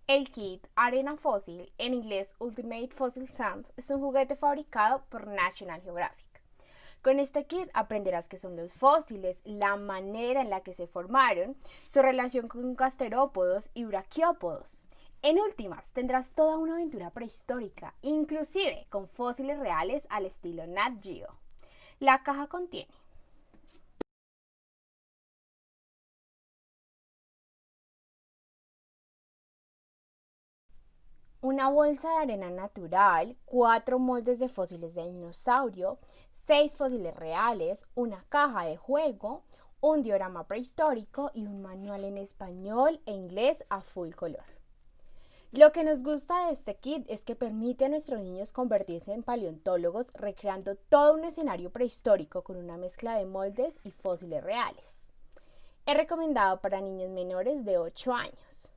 El Kit Arena Fósil, en inglés Ultimate Fossil Sand, es un juguete fabricado por National Geographic. Con este kit aprenderás qué son los fósiles, la manera en la que se formaron, su relación con gasterópodos y braquiópodos. En últimas, tendrás toda una aventura prehistórica, inclusive con fósiles reales al estilo Natgeo. La caja contiene una bolsa de arena natural, 4 moldes de fósiles de dinosaurio, 6 fósiles reales, una caja de juego, un diorama prehistórico y un manual en español e inglés a full color. Lo que nos gusta de este kit es que permite a nuestros niños convertirse en paleontólogos recreando todo un escenario prehistórico con una mezcla de moldes y fósiles reales. Es recomendado para niños menores de 8 años.